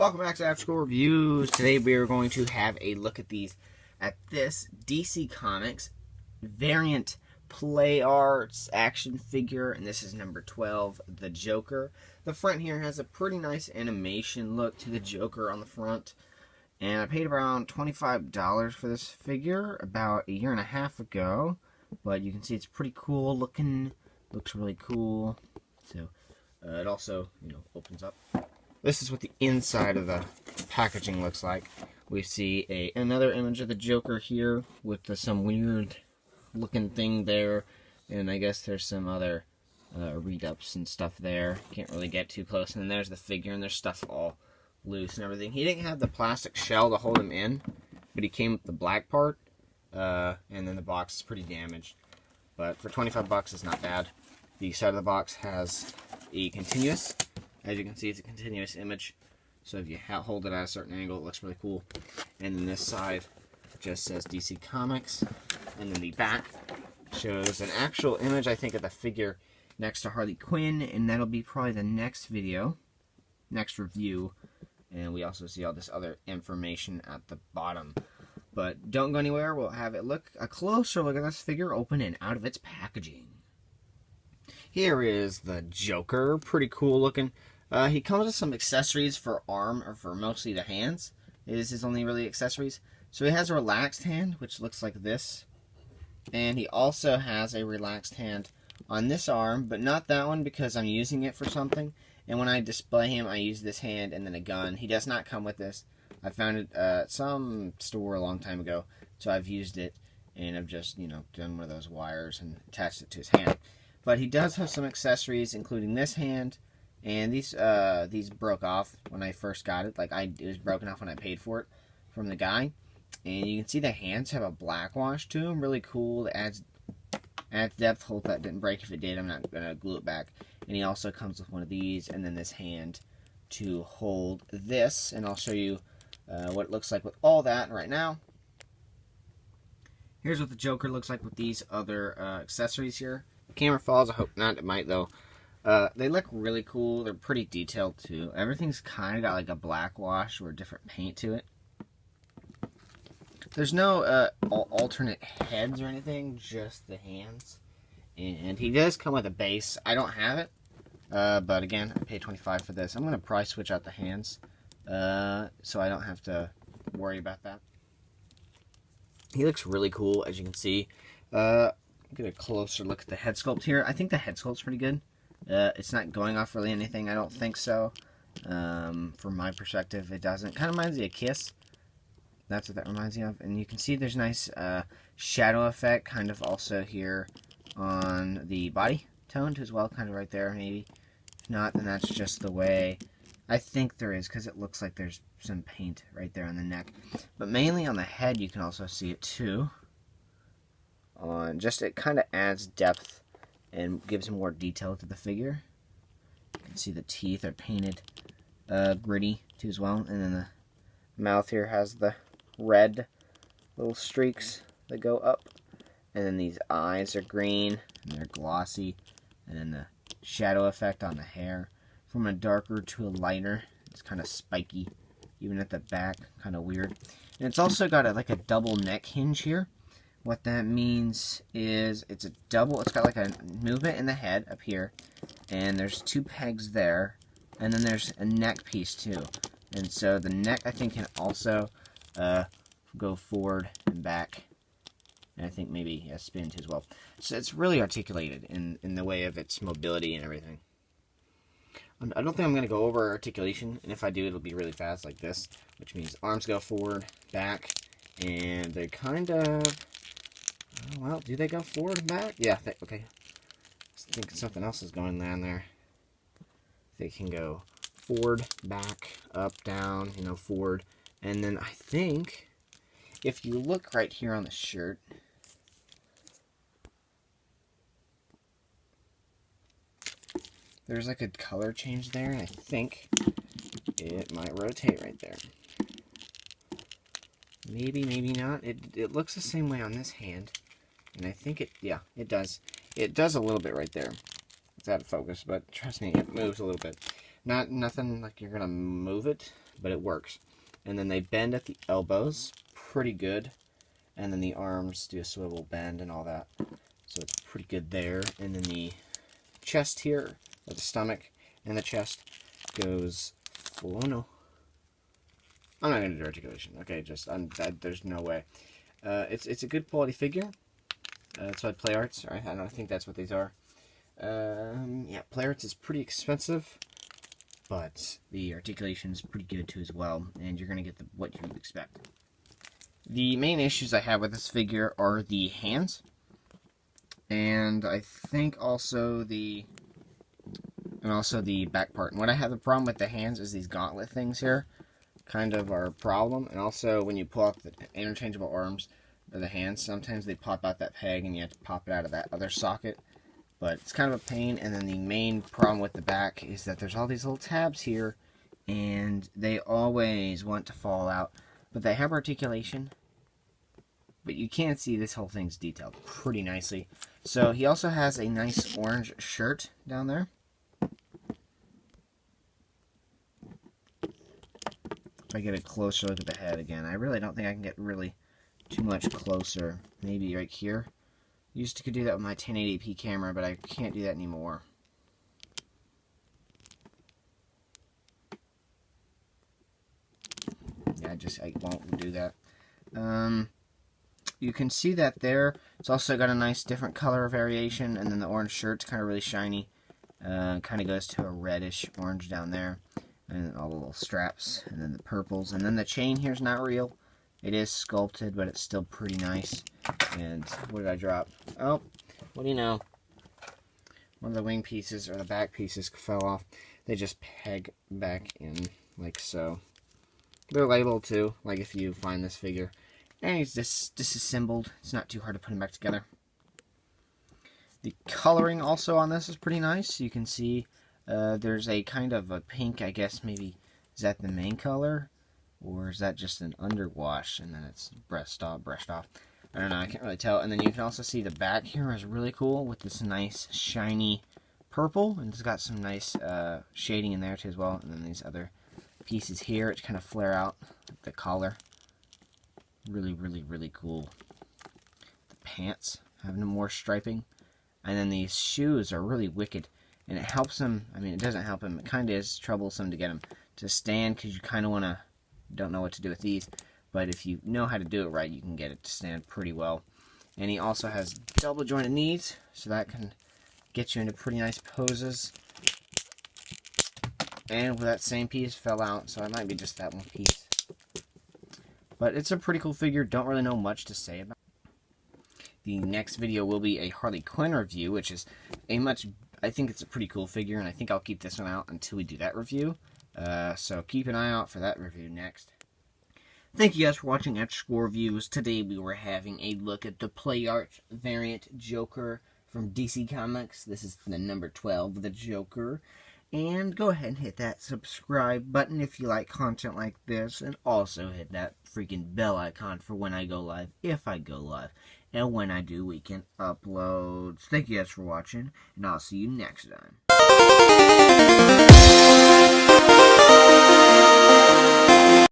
Welcome back to After School Reviews. Today we are going to have a look at this DC Comics variant Play Arts action figure, and this is number 12, the Joker. The front here has a pretty nice animation look to the Joker on the front, and I paid around $25 for this figure about a year and a half ago, but you can see it's pretty cool looking, looks really cool. So it also, opens up. This is what the inside of the packaging looks like. We see another image of the Joker here with some weird looking thing there, and I guess there's some other read-ups and stuff there. Can't really get too close. And then there's the figure, and there's stuff all loose and everything. He didn't have the plastic shell to hold him in, but he came with the black part, and then the box is pretty damaged. But for 25 bucks, it's not bad. The side of the box has a continuous. As you can see, it's a continuous image, so if you hold it at a certain angle, it looks really cool. And then this side just says DC Comics, and then the back shows an actual image, I think, of the figure next to Harley Quinn, and that'll be probably the next video, next review. And we also see all this other information at the bottom. But don't go anywhere, we'll have a closer look at this figure open and out of its packaging. Here is the Joker, pretty cool looking. He comes with some accessories for arm, or for mostly the hands. It is his only really accessories. So he has a relaxed hand, which looks like this. And he also has a relaxed hand on this arm, but not that one because I'm using it for something. And when I display him, I use this hand and then a gun. He does not come with this. I found it at some store a long time ago, so I've used it. And I've just, done one of those wires and attached it to his hand. But he does have some accessories, including this hand. And these broke off when I first got it. It was broken off when I paid for it from the guy. And you can see the hands have a black wash to them. Really cool. It adds depth. Hope that didn't break. If it did, I'm not going to glue it back. And he also comes with one of these and then this hand to hold this. And I'll show you what it looks like with all that right now. Here's what the Joker looks like with these other accessories here. The camera falls. I hope not. It might, though. They look really cool. They're pretty detailed too. Everything's kind of got like a black wash or a different paint to it. There's no alternate heads or anything, just the hands. And he does come with a base. I don't have it, but again, I paid $25 for this. I'm going to probably switch out the hands so I don't have to worry about that. He looks really cool, as you can see. Get a closer look at the head sculpt here. I think the head sculpt's pretty good. It's not going off really anything, I don't think so. From my perspective, it doesn't. Kind of reminds me of Kiss. That's what that reminds me of. And you can see there's nice shadow effect kind of also here on the body toned as well, kind of right there maybe. If not, then that's just the way I think there is, because it looks like there's some paint right there on the neck. But mainly on the head you can also see it too. It kind of adds depth and gives more detail to the figure. You can see the teeth are painted gritty too as well, and then the mouth here has the red little streaks that go up, and then these eyes are green and they're glossy, and then the shadow effect on the hair from a darker to a lighter. It's kind of spiky, even at the back, kind of weird. And it's also got a double neck hinge here. What that means is it's got like a movement in the head up here, and there's two pegs there, and then there's a neck piece too. And so the neck, I think, can also go forward and back, and I think maybe spin too as well. So it's really articulated in the way of its mobility and everything. I don't think I'm going to go over articulation, and if I do, it'll be really fast like this, which means arms go forward, back, and they kind of... Well, do they go forward and back? Yeah, okay. I think something else is going on there. They can go forward, back, up, down, forward. And then I think, if you look right here on the shirt, there's like a color change there, and I think it might rotate right there. Maybe, maybe not. It looks the same way on this hand. And I think it does. It does a little bit right there. It's out of focus, but trust me, it moves a little bit. Nothing like you're gonna move it, but it works. And then they bend at the elbows pretty good, and then the arms do a swivel bend and all that, so it's pretty good there. And then the chest here, or the stomach and the chest, goes full. Oh no, I'm not gonna do articulation. Okay, there's no way. It's a good quality figure. It's by Play Arts. I don't think that's what these are. Yeah, Play Arts is pretty expensive, but the articulation is pretty good too as well, and you're gonna get what you would expect. The main issues I have with this figure are the hands, and I think also the back part. And what I have the problem with the hands is these gauntlet things here kind of are a problem, and also when you pull out the interchangeable arms or the hands, sometimes they pop out that peg and you have to pop it out of that other socket, but it's kind of a pain. And then the main problem with the back is that there's all these little tabs here, and they always want to fall out, but they have articulation, but you can see this whole thing's detailed pretty nicely. So he also has a nice orange shirt down there. If I get a closer look at the head again, I really don't think I can get really too much closer. Maybe right here. Used to do that with my 1080p camera, but I can't do that anymore. Yeah, I won't do that. You can see that there. It's also got a nice different color variation, and then the orange shirt's kind of really shiny. Kind of goes to a reddish orange down there, and all the little straps, and then the purples, and then the chain here's not real. It is sculpted, but it's still pretty nice. And what did I drop? Oh, what do you know? One of the wing pieces, or the back pieces, fell off. They just peg back in, like so. They're labeled too, like if you find this figure. And he's disassembled. It's not too hard to put him back together. The coloring also on this is pretty nice. You can see there's a kind of a pink, I guess maybe, is that the main color? Or is that just an underwash and then it's brushed off? I don't know, I can't really tell. And then you can also see the back here is really cool with this nice shiny purple, and it's got some nice shading in there too as well. And then these other pieces here, which kind of flare out like the collar. Really, really, really cool. The pants have no more striping. And then these shoes are really wicked. And it helps him, I mean, it doesn't help him. It kind of is troublesome to get him to stand, because you kind of don't know what to do with these. But if you know how to do it right, you can get it to stand pretty well. And he also has double jointed knees, so that can get you into pretty nice poses. And that same piece fell out, so it might be just that one piece. But it's a pretty cool figure. Don't really know much to say about it. The next video will be a Harley Quinn review, which is I think it's a pretty cool figure, and I think I'll keep this one out until we do that review. So keep an eye out for that review next. Thank you guys for watching Extra Score Reviews. Today we were having a look at the Play Arts variant Joker from DC Comics. This is the number 12, the Joker. And go ahead and hit that subscribe button if you like content like this. And also hit that freaking bell icon for when I go live, if I go live. And when I do weekend uploads. Thank you guys for watching, and I'll see you next time.